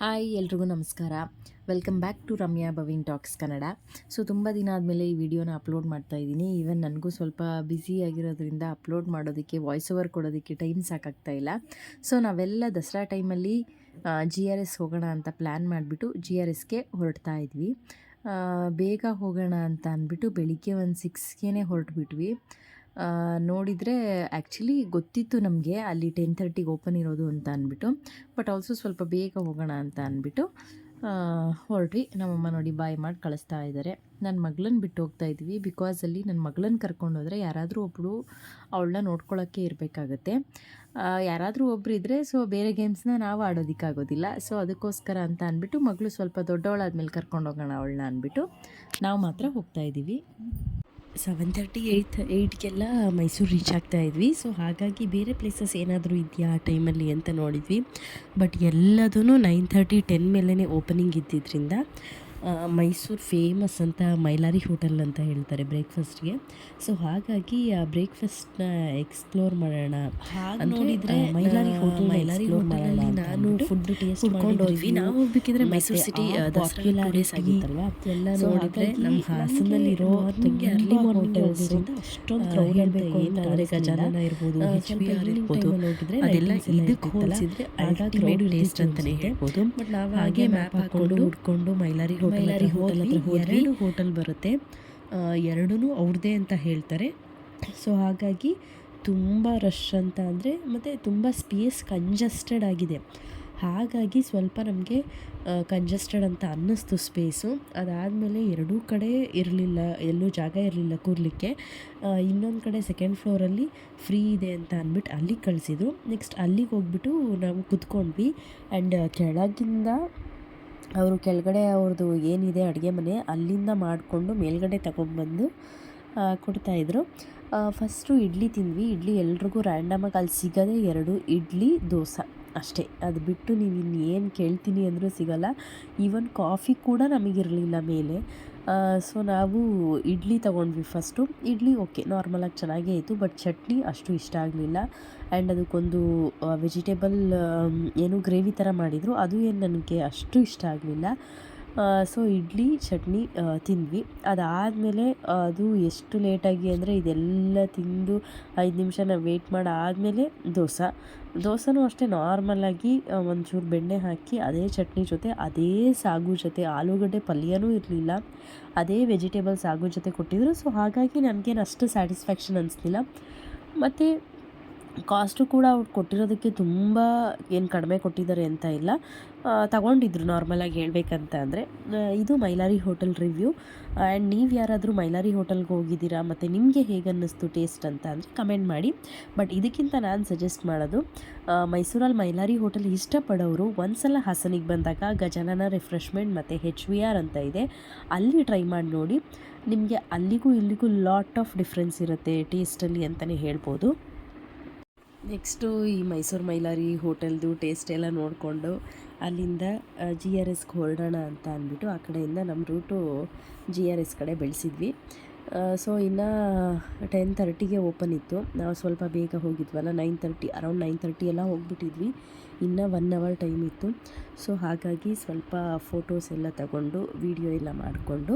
Hi ಎಲ್ರಿಗೂ ನಮಸ್ಕಾರ. Welcome back to Ramya Bhavin talks Kannada. So ತುಂಬ ದಿನ ಆದಮೇಲೆ ಈ ವಿಡಿಯೋನ ಅಪ್ಲೋಡ್ ಮಾಡ್ತಾ ಇದ್ದೀನಿ. ಈವನ್ ನನಗೂ ಸ್ವಲ್ಪ ಬ್ಯುಸಿ ಆಗಿರೋದ್ರಿಂದ ಅಪ್ಲೋಡ್ ಮಾಡೋದಕ್ಕೆ ವಾಯ್ಸ್ ಓವರ್ ಕೊಡೋದಕ್ಕೆ ಟೈಮ್ ಸಾಕಾಗ್ತಾ ಇಲ್ಲ. ಸೊ ನಾವೆಲ್ಲ ದಸರಾ ಟೈಮಲ್ಲಿ GRS ಹೋಗೋಣ ಅಂತ ಪ್ಲ್ಯಾನ್ ಮಾಡಿಬಿಟ್ಟು GRSಗೆ ಹೊರಡ್ತಾ ಇದ್ವಿ. ಬೇಗ ಹೋಗೋಣ ಅಂತ ಅಂದ್ಬಿಟ್ಟು ಬೆಳಿಗ್ಗೆ ಒಂದು 6ಗೆ ಹೊರಟ್ಬಿಟ್ವಿ. ನೋಡಿದರೆ ಆ್ಯಕ್ಚುಲಿ ಗೊತ್ತಿತ್ತು ನಮಗೆ ಅಲ್ಲಿ 10:30ಗೆ ಓಪನ್ ಇರೋದು ಅಂತ ಅಂದ್ಬಿಟ್ಟು. ಬಟ್ ಆಲ್ಸೋ ಸ್ವಲ್ಪ ಬೇಗ ಹೋಗೋಣ ಅಂತ ಅಂದ್ಬಿಟ್ಟು ಹೊರಟ್ವಿ. ನಮ್ಮಮ್ಮ ನೋಡಿ ಬಾಯ್ ಮಾಡಿ ಕಳಿಸ್ತಾ ಇದ್ದಾರೆ. ನನ್ನ ಮಗಳನ್ನ ಬಿಟ್ಟು ಹೋಗ್ತಾ ಇದ್ವಿ. ಬಿಕಾಸ್ ಅಲ್ಲಿ ನನ್ನ ಮಗಳನ್ನ ಕರ್ಕೊಂಡೋದ್ರೆ ಯಾರಾದರೂ ಒಬ್ಬರು ಅವಳನ್ನ ನೋಡ್ಕೊಳ್ಳೋಕ್ಕೆ ಇರಬೇಕಾಗತ್ತೆ. ಯಾರಾದರೂ ಒಬ್ಬರು ಇದ್ದರೆ ಸೊ ಬೇರೆ ಗೇಮ್ಸ್ನ ನಾವು ಆಡೋದಕ್ಕಾಗೋದಿಲ್ಲ. ಸೊ ಅದಕ್ಕೋಸ್ಕರ ಅಂತ ಅಂದ್ಬಿಟ್ಟು ಮಗಳು ಸ್ವಲ್ಪ ದೊಡ್ಡವಳಾದ್ಮೇಲೆ ಕರ್ಕೊಂಡೋಗೋಣ ಅವಳನ್ನ ಅಂದ್ಬಿಟ್ಟು ನಾವು ಮಾತ್ರ ಹೋಗ್ತಾ ಇದ್ದೀವಿ. 7:30 8ಗೆಲ್ಲ ಮೈಸೂರು ರೀಚ್ ಆಗ್ತಾ ಇದ್ವಿ. ಸೊ ಹಾಗಾಗಿ ಬೇರೆ ಪ್ಲೇಸಸ್ ಏನಾದರೂ ಇದೆಯಾ ಆ ಟೈಮಲ್ಲಿ ಅಂತ ನೋಡಿದ್ವಿ. ಬಟ್ ಎಲ್ಲದೂ 9:30 10 ಮೇಲೇ ಓಪನಿಂಗ್ ಇದ್ದಿದ್ದರಿಂದ ಮೈಸೂರು ಫೇಮಸ್ ಅಂತ ಮೈಲಾರಿ ಹೋಟೆಲ್ ಅಂತ ಹೇಳ್ತಾರೆ ಬ್ರೇಕ್ಫಾಸ್ಟ್ಗೆ. ಸೊ ಹಾಗಾಗಿ ಆ ಬ್ರೇಕ್ಫಾಸ್ಟ್ನ ಎಕ್ಸ್ಪ್ಲೋರ್ ಮಾಡೋಣ ಹಾಗೆ ನೋಡಿದರೆ ಮೈಲಾರಿ ಹೋಟೆಲಲ್ಲಿ ನಾನು ಫುಡ್ ಟೇಸ್ಟ್ ಮಾಡ್ಕೊಂಡೋದ್ವಿ. ನಾವು ಹೋಗ್ಬೇಕಿದ್ರೆ ಮೈಸೂರು ಸಿಟಿ ದಸರಾ ಡೇಸ್ ಆಗಿತ್ತಲ್ವಾ, ಎಲ್ಲ ನೋಡಿದರೆ ನಮ್ಮ ಹಾಸನಲ್ಲಿರೋ ಅರ್ಲಿ ಮಾರ್ನಿಂಗ್ ಹೋಗೋದ್ರಿಂದ ಅಷ್ಟೊಂದು ಕ್ರೌಡ್ ಇರಬೇಕು ಅಂತಂದರೆ ಗಜಾನನ ಇರ್ಬೋದು, HBR ಇರ್ಬೋದು, ಅದೆಲ್ಲ ಇದಕ್ಕೆ ಹೋಲಿಸಿದ್ರೆ ಅಲ್ಟಿಮೇಟ್ ಟೇಸ್ಟ್ ಅಂತಲೇ ಹೇಳ್ಬೋದು. ಬಟ್ ನಾವು ಹಾಗೆ ಮ್ಯಾಪ್ ಹಾಕ್ಕೊಂಡು ಹುಡ್ಕೊಂಡು ಮೈಲಾರಿ ಹೋಟೆಲ್ ಹತ್ರ ಹೋದ್ವಿ. 2 ಹೋಟೆಲ್ ಬರುತ್ತೆ, ಎರಡೂ ಅವ್ರದ್ದೇ ಅಂತ ಹೇಳ್ತಾರೆ. ಸೊ ಹಾಗಾಗಿ ತುಂಬ ರಶ್ ಅಂತ ಅಂದರೆ ಮತ್ತು ತುಂಬ ಸ್ಪೇಸ್ ಕಂಜಸ್ಟೆಡ್ ಆಗಿದೆ. ಹಾಗಾಗಿ ಸ್ವಲ್ಪ ನಮಗೆ ಕಂಜಸ್ಟೆಡ್ ಅಂತ ಅನ್ನಿಸ್ತು ಸ್ಪೇಸು. ಅದಾದಮೇಲೆ ಎರಡೂ ಕಡೆ ಇರಲಿಲ್ಲ, ಎಲ್ಲೂ ಜಾಗ ಇರಲಿಲ್ಲ ಕೂರಲಿಕ್ಕೆ. ಇನ್ನೊಂದು ಕಡೆ ಸೆಕೆಂಡ್ ಫ್ಲೋರಲ್ಲಿ ಫ್ರೀ ಇದೆ ಅಂತ ಅಂದ್ಬಿಟ್ಟು ಅಲ್ಲಿಗೆ ಕಳಿಸಿದ್ರು. ನೆಕ್ಸ್ಟ್ ಅಲ್ಲಿಗೆ ಹೋಗ್ಬಿಟ್ಟು ನಾವು ಕುತ್ಕೊಂಡ್ವಿ. ಆ್ಯಂಡ್ ಕೆಳಗಿಂದ ಅವರು ಕೆಳಗಡೆ ಅವ್ರದ್ದು ಏನಿದೆ ಅಡುಗೆ ಮನೆ ಅಲ್ಲಿಂದ ಮಾಡಿಕೊಂಡು ಮೇಲ್ಗಡೆ ತಗೊಂಡ್ಬಂದು ಕೊಡ್ತಾಯಿದ್ರು. ಫಸ್ಟು ಇಡ್ಲಿ ತಿಂದ್ವಿ. ಇಡ್ಲಿ ಎಲ್ರಿಗೂ ರ್ಯಾಂಡಮಾಗಿ ಅಲ್ಲಿ ಸಿಗೋದೇ 2 ಇಡ್ಲಿ ದೋಸೆ ಅಷ್ಟೇ. ಅದು ಬಿಟ್ಟು ನೀವು ಇನ್ನೇನು ಕೇಳ್ತೀನಿ ಅಂದರೂ ಸಿಗೋಲ್ಲ. ಈವನ್ ಕಾಫಿ ಕೂಡ ನಮಗಿರಲಿಲ್ಲ ಮೇಲೆ. ಸೊ ನಾವು ಇಡ್ಲಿ ತೊಗೊಂಡ್ವಿ ಫಸ್ಟು. ಇಡ್ಲಿ ಓಕೆ ನಾರ್ಮಲಾಗಿ ಚೆನ್ನಾಗೇ ಇತ್ತು. ಬಟ್ ಚಟ್ನಿ ಅಷ್ಟು ಇಷ್ಟ ಆಗಲಿಲ್ಲ. ಆ್ಯಂಡ್ ಅದಕ್ಕೊಂದು ವೆಜಿಟೇಬಲ್ ಏನು ಗ್ರೇವಿ ಥರ ಮಾಡಿದರು, ಅದು ಏನು ನನಗೆ ಅಷ್ಟು ಇಷ್ಟ ಆಗಲಿಲ್ಲ. ಸೊ ಇಡ್ಲಿ ಚಟ್ನಿ ತಿಂದ್ವಿ. ಅದಾದಮೇಲೆ ಅದು ಎಷ್ಟು ಲೇಟಾಗಿ ಅಂದರೆ ಇದೆಲ್ಲ ತಿಂದು 5 ನಿಮಿಷ ನಾವು ವೆಯ್ಟ್ ಮಾಡಾದಮೇಲೆ ದೋಸೆನೂ ಅಷ್ಟೇ ನಾರ್ಮಲಾಗಿ ಒಂಚೂರು ಬೆಣ್ಣೆ ಹಾಕಿ ಅದೇ ಚಟ್ನಿ ಜೊತೆ ಅದೇ ಸಾಗು ಜೊತೆ ಆಲೂಗಡ್ಡೆ ಪಲ್ಯನೂ ಇರಲಿಲ್ಲ, ಅದೇ ವೆಜಿಟೇಬಲ್ ಸಾಗು ಜೊತೆ ಕೊಟ್ಟಿದ್ರು. ಸೊ ಹಾಗಾಗಿ ನನಗೇನು ಅಷ್ಟು ಸ್ಯಾಟಿಸ್ಫ್ಯಾಕ್ಷನ್ ಅನಿಸ್ಲಿಲ್ಲ. ಮತ್ತು ಕಾಸ್ಟು ಕೂಡ ಅವ್ರು ಕೊಟ್ಟಿರೋದಕ್ಕೆ ತುಂಬ ಏನು ಕಡಿಮೆ ಕೊಟ್ಟಿದ್ದಾರೆ ಅಂತ ಇಲ್ಲ, ತಗೊಂಡಿದ್ರು ನಾರ್ಮಲಾಗಿ ಹೇಳಬೇಕಂತ ಅಂದರೆ. ಇದು ಮೈಲಾರಿ ಹೋಟೆಲ್ ರಿವ್ಯೂ. ಆ್ಯಂಡ್ ನೀವು ಯಾರಾದರೂ ಮೈಲಾರಿ ಹೋಟೆಲ್ಗೆ ಹೋಗಿದ್ದೀರಾ ಮತ್ತು ನಿಮಗೆ ಹೇಗೆ ಅನ್ನಿಸ್ತು ಟೇಸ್ಟ್ ಅಂತ ಅಂದರೆ ಕಮೆಂಟ್ ಮಾಡಿ. ಬಟ್ ಇದಕ್ಕಿಂತ ನಾನು ಸಜೆಸ್ಟ್ ಮಾಡೋದು, ಮೈಸೂರಲ್ಲಿ ಮೈಲಾರಿ ಹೋಟೆಲ್ ಇಷ್ಟಪಡೋರು ಒಂದ್ಸಲ ಹಾಸನಿಗೆ ಬಂದಾಗ ಗಜಾನನ ರಿಫ್ರೆಶ್ಮೆಂಟ್ ಮತ್ತು HBR ಅಂತ ಇದೆ, ಅಲ್ಲಿ ಟ್ರೈ ಮಾಡಿ ನೋಡಿ. ನಿಮಗೆ ಅಲ್ಲಿಗೂ ಇಲ್ಲಿಗೂ ಲಾಟ್ ಆಫ್ ಡಿಫ್ರೆನ್ಸ್ ಇರುತ್ತೆ ಟೇಸ್ಟಲ್ಲಿ ಅಂತಲೇ ಹೇಳ್ಬೋದು. ನೆಕ್ಸ್ಟು ಈ ಮೈಸೂರು ಮೈಲಾರಿ ಹೋಟೆಲ್ದು ಟೇಸ್ಟ್ ಎಲ್ಲ ನೋಡಿಕೊಂಡು ಅಲ್ಲಿಂದ GRSಗೆ ಹೊರಡೋಣ ಅಂತ ಅಂದ್ಬಿಟ್ಟು ಆ ಕಡೆಯಿಂದ ನಮ್ಮ ರೂಟು GRS ಕಡೆ ಬೆಳೆಸಿದ್ವಿ. ಸೊ ಇನ್ನು 10:30ಗೆ ಓಪನ್ ಇತ್ತು. ನಾವು ಸ್ವಲ್ಪ ಬೇಗ ಹೋಗಿದ್ವಲ್ಲ, 9:30 ಅರೌಂಡ್ 9:30 ಎಲ್ಲ ಹೋಗ್ಬಿಟ್ಟಿದ್ವಿ. ಇನ್ನೂ 1 ಅವರ್ ಟೈಮ್ ಇತ್ತು. ಸೊ ಹಾಗಾಗಿ ಸ್ವಲ್ಪ ಫೋಟೋಸ್ ಎಲ್ಲ ತಗೊಂಡು ವೀಡಿಯೋ ಎಲ್ಲ ಮಾಡಿಕೊಂಡು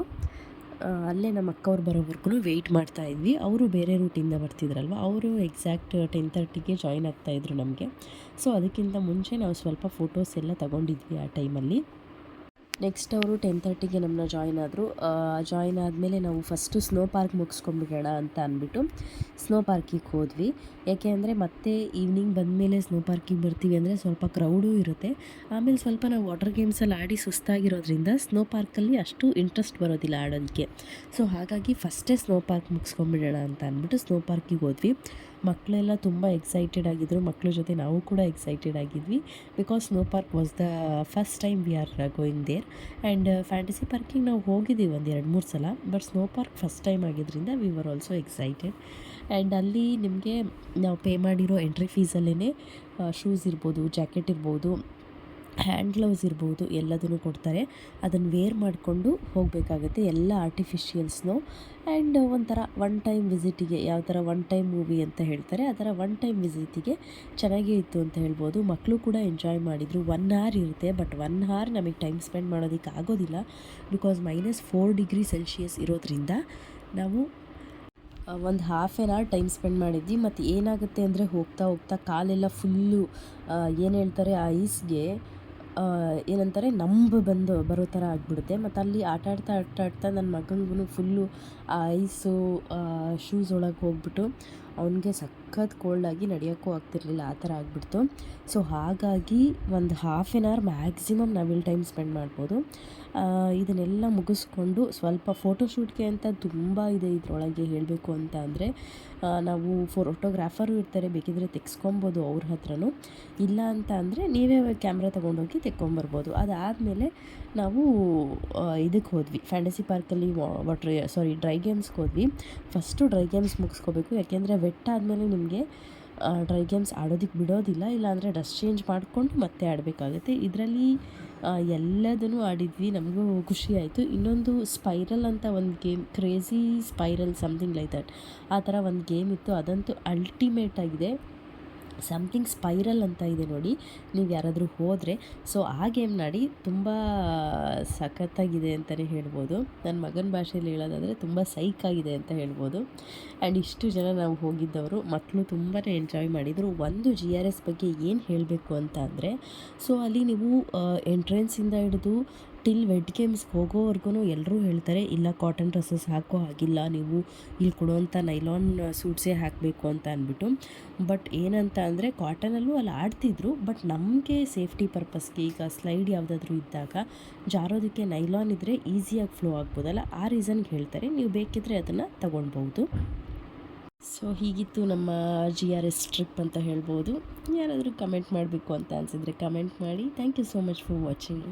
ಅಲ್ಲೇ ನಮ್ಮ ಅಕ್ಕವ್ರು ಬರೋವರೆಗೂ ವೆಯ್ಟ್ ಮಾಡ್ತಾಯಿದ್ವಿ. ಅವರು ಬೇರೆ ರೂಟಿಂದ ಬರ್ತಿದ್ರಲ್ವ, ಅವರು ಎಕ್ಸಾಕ್ಟ್ 10:30ಗೆ ಜಾಯ್ನ್ ಆಗ್ತಾಯಿದ್ರು ನಮಗೆ. ಸೊ ಅದಕ್ಕಿಂತ ಮುಂಚೆ ನಾವು ಸ್ವಲ್ಪ ಫೋಟೋಸ್ ಎಲ್ಲ ತಗೊಂಡಿದ್ವಿ ಆ ಟೈಮಲ್ಲಿ. ನೆಕ್ಸ್ಟ್ ಅವರು 10:30ಗೆ ನಮ್ಮನ್ನ ಜಾಯ್ನ್ ಆದರು. ಜಾಯ್ನ್ ಆದಮೇಲೆ ನಾವು ಫಸ್ಟು ಸ್ನೋ ಪಾರ್ಕ್ ಮುಗಿಸ್ಕೊಂಡ್ಬಿಡೋಣ ಅಂತ ಅಂದ್ಬಿಟ್ಟು ಸ್ನೋ ಪಾರ್ಕಿಗೆ ಹೋದ್ವಿ. ಯಾಕೆ ಅಂದರೆ ಮತ್ತೆ ಈವ್ನಿಂಗ್ ಬಂದಮೇಲೆ ಸ್ನೋ ಪಾರ್ಕಿಗೆ ಬರ್ತೀವಿ ಅಂದರೆ ಸ್ವಲ್ಪ ಕ್ರೌಡೂ ಇರುತ್ತೆ. ಆಮೇಲೆ ಸ್ವಲ್ಪ ನಾವು ವಾಟರ್ ಗೇಮ್ಸಲ್ಲಿ ಆಡಿ ಸುಸ್ತಾಗಿರೋದ್ರಿಂದ ಸ್ನೋ ಪಾರ್ಕಲ್ಲಿ ಅಷ್ಟು ಇಂಟ್ರೆಸ್ಟ್ ಬರೋದಿಲ್ಲ ಆಡೋದಕ್ಕೆ. ಸೊ ಹಾಗಾಗಿ ಫಸ್ಟೇ ಸ್ನೋ ಪಾರ್ಕ್ ಮುಗಿಸ್ಕೊಂಡ್ಬಿಡೋಣ ಅಂತ ಅಂದ್ಬಿಟ್ಟು ಸ್ನೋ ಪಾರ್ಕಿಗೆ ಹೋದ್ವಿ. ಮಕ್ಕಳೆಲ್ಲ ತುಂಬ ಎಕ್ಸೈಟೆಡ್ ಆಗಿದ್ದರು. ಮಕ್ಕಳ ಜೊತೆ ನಾವು ಕೂಡ ಎಕ್ಸೈಟೆಡ್ ಆಗಿದ್ವಿ. Because snow park was the first time we are going there. And fantasy ಪಾರ್ಕಿಗೆ ನಾವು ಹೋಗಿದ್ದೀವಿ ಒಂದು 2-3 ಸಲ. But snow park first time ಆಗಿದ್ದರಿಂದ we were also excited. And ಅಲ್ಲಿ ನಿಮಗೆ ನಾವು ಪೇ ಮಾಡಿರೋ ಎಂಟ್ರಿ ಫೀಸಲ್ಲೇ ಶೂಸ್ ಇರ್ಬೋದು, ಜಾಕೆಟ್ ಇರ್ಬೋದು, ಹ್ಯಾಂಡ್ ಗ್ಲೌಸ್ ಇರ್ಬೋದು ಎಲ್ಲದನ್ನು ಕೊಡ್ತಾರೆ. ಅದನ್ನು ವೇರ್ ಮಾಡಿಕೊಂಡು ಹೋಗಬೇಕಾಗುತ್ತೆ ಎಲ್ಲ ಆರ್ಟಿಫಿಷಿಯಲ್ಸ್ನು. ಆ್ಯಂಡ್ ಒಂಥರ ಒನ್ ಟೈಮ್ ವಿಸಿಟಿಗೆ, ಯಾವ ಥರ ಒನ್ ಟೈಮ್ ಮೂವಿ ಅಂತ ಹೇಳ್ತಾರೆ ಆ ಥರ ಒನ್ ಟೈಮ್ ವಿಸಿಟಿಗೆ ಚೆನ್ನಾಗೇ ಇತ್ತು ಅಂತ ಹೇಳ್ಬೋದು. ಮಕ್ಕಳು ಕೂಡ ಎಂಜಾಯ್ ಮಾಡಿದರು. 1 ಅವರ್ ಇರುತ್ತೆ, ಬಟ್ 1 ಅವರ್ ನಮಗೆ ಟೈಮ್ ಸ್ಪೆಂಡ್ ಮಾಡೋದಕ್ಕೆ ಆಗೋದಿಲ್ಲ. ಬಿಕಾಸ್ -4 ಡಿಗ್ರಿ ಸೆಲ್ಸಿಯಸ್ ಇರೋದ್ರಿಂದ ನಾವು ಒಂದು half an hour time spend ಮಾಡಿದ್ವಿ. ಮತ್ತು ಏನಾಗುತ್ತೆ ಅಂದರೆ ಹೋಗ್ತಾ ಹೋಗ್ತಾ ಕಾಲೆಲ್ಲ ಫುಲ್ಲು ಏನು ಹೇಳ್ತಾರೆ ಆ ಐಸ್ಗೆ ಏನಂತಾರೆ ನಂಬು ಬರೋ ಥರ ಆಗಿಬಿಡುತ್ತೆ. ಮತ್ತು ಅಲ್ಲಿ ಆಟಾಡ್ತಾ ನನ್ನ ಮಗನಿಗೂ ಫುಲ್ಲು ಆ ಐಸು ಶೂಸ್ ಒಳಗೆ ಹೋಗ್ಬಿಟ್ಟು ಅವನಿಗೆ ಸಖತ್ ಕೋಲ್ಡಾಗಿ ನಡೆಯೋಕ್ಕೂ ಆಗ್ತಿರ್ಲಿಲ್ಲ, ಆ ಥರ ಆಗಿಬಿಡ್ತು. ಸೊ ಹಾಗಾಗಿ ಒಂದು ಹಾಫ್ ಆನ್ ಅವರ್ ಮ್ಯಾಕ್ಸಿಮಮ್ ನಾವಿಲ್ಲಿ ಟೈಮ್ ಸ್ಪೆಂಡ್ ಮಾಡ್ಬೋದು. ಇದನ್ನೆಲ್ಲ ಮುಗಿಸ್ಕೊಂಡು ಸ್ವಲ್ಪ ಫೋಟೋಶೂಟ್ಗೆ ಅಂತ ತುಂಬ ಇದೆ ಇದರೊಳಗೆ ಹೇಳಬೇಕು ಅಂತ ಅಂದರೆ. ನಾವು ಫೋಟೋಗ್ರಾಫರು ಇರ್ತಾರೆ, ಬೇಕಿದ್ದರೆ ತೆಗೆಸ್ಕೊಬೋದು ಅವ್ರ ಹತ್ರನೂ. ಇಲ್ಲ ಅಂತ ಅಂದರೆ ನೀವೇ ಕ್ಯಾಮ್ರಾ ತೊಗೊಂಡೋಗಿ ತೆಕ್ಕೊಂಬರ್ಬೋದು. ಅದಾದಮೇಲೆ ನಾವು ಇದಕ್ಕೆ ಹೋದ್ವಿ, ಫ್ಯಾಂಟಸಿ ಪಾರ್ಕಲ್ಲಿ ಡ್ರೈ ಗೇಮ್ಸ್ಗೆ ಹೋದ್ವಿ. ಫಸ್ಟು ಡ್ರೈ ಗೇಮ್ಸ್ ಮುಗಿಸ್ಕೋಬೇಕು, ಯಾಕೆಂದರೆ ವೆಟ್ ಆದಮೇಲೆ ನಿಮಗೆ ಡ್ರೈ ಗೇಮ್ಸ್ ಆಡೋದಕ್ಕೆ ಬಿಡೋದಿಲ್ಲ. ಇಲ್ಲಾಂದರೆ ಡ್ರೆಸ್ ಚೇಂಜ್ ಮಾಡಿಕೊಂಡು ಮತ್ತೆ ಆಡಬೇಕಾಗುತ್ತೆ. ಇದರಲ್ಲಿ ಎಲ್ಲದನ್ನು ಆಡಿದ್ವಿ, ನಮಗೂ ಖುಷಿ ಆಯಿತು. ಇನ್ನೊಂದು ಸ್ಪೈರಲ್ ಅಂತ ಒಂದು game, crazy spiral something like that, ಆ ಥರ ಒಂದು ಗೇಮ್ ಇತ್ತು. ಅದಂತೂ ಅಲ್ಟಿಮೇಟ್ ಆಗಿದೆ. ಸಮಥಿಂಗ್ ಸ್ಪೈರಲ್ ಅಂತ ಇದೆ ನೋಡಿ, ನೀವು ಯಾರಾದರೂ ಹೋದರೆ. ಸೊ ಆ ಗೇಮ್ನ ಆಡಿ ತುಂಬ ಸಖತ್ತಾಗಿದೆ ಅಂತಲೇ ಹೇಳ್ಬೋದು. ನನ್ನ ಮಗನ ಭಾಷೆಯಲ್ಲಿ ಹೇಳೋದಾದರೆ ತುಂಬ ಸೈಕಾಗಿದೆ ಅಂತ ಹೇಳ್ಬೋದು. ಆ್ಯಂಡ್ ಇಷ್ಟು ಜನ ನಾವು ಹೋಗಿದ್ದವರು, ಮಕ್ಕಳು ತುಂಬಾ ಎಂಜಾಯ್ ಮಾಡಿದರು. ಒಂದು GRS ಬಗ್ಗೆ ಏನು ಹೇಳಬೇಕು ಅಂತ ಅಂದರೆ, ಸೊ ಅಲ್ಲಿ ನೀವು ಎಂಟ್ರೆನ್ಸಿಂದ ಹಿಡಿದು ಟಿಲ್ ವೆಡ್ ಗೇಮ್ಸ್ಗೆ ಹೋಗೋವರೆಗೂ ಎಲ್ಲರೂ ಹೇಳ್ತಾರೆ, ಇಲ್ಲ ಕಾಟನ್ ಡ್ರೆಸ್ಸಸ್ ಹಾಕೋ ಹಾಗಿಲ್ಲ, ನೀವು ಇಲ್ಲಿ ಕೊಡುವಂಥ ನೈಲಾನ್ ಸೂಟ್ಸೇ ಹಾಕಬೇಕು ಅಂತ ಅಂದ್ಬಿಟ್ಟು. ಬಟ್ ಏನಂತ ಅಂದರೆ ಕಾಟನಲ್ಲೂ ಅಲ್ಲಿ ಆಡ್ತಿದ್ರು, ಬಟ್ ನಮಗೆ ಸೇಫ್ಟಿ ಪರ್ಪಸ್ಗೆ ಈಗ ಸ್ಲೈಡ್ ಯಾವುದಾದ್ರೂ ಇದ್ದಾಗ ಜಾರೋದಕ್ಕೆ ನೈಲಾನ್ ಇದ್ದರೆ ಈಸಿಯಾಗಿ ಫ್ಲೋ ಆಗ್ಬೋದಲ್ಲ, ಆ ರೀಸನ್ಗೆ ಹೇಳ್ತಾರೆ. ನೀವು ಬೇಕಿದ್ದರೆ ಅದನ್ನು ತಗೊಳ್ಬೋದು. ಸೊ ಹೀಗಿತ್ತು ನಮ್ಮ GRS ಟ್ರಿಪ್ ಅಂತ ಹೇಳ್ಬೋದು. ಯಾರಾದರೂ ಕಮೆಂಟ್ ಮಾಡಬೇಕು ಅಂತ ಅನಿಸಿದ್ರೆ ಕಮೆಂಟ್ ಮಾಡಿ. Thank you so much for watching.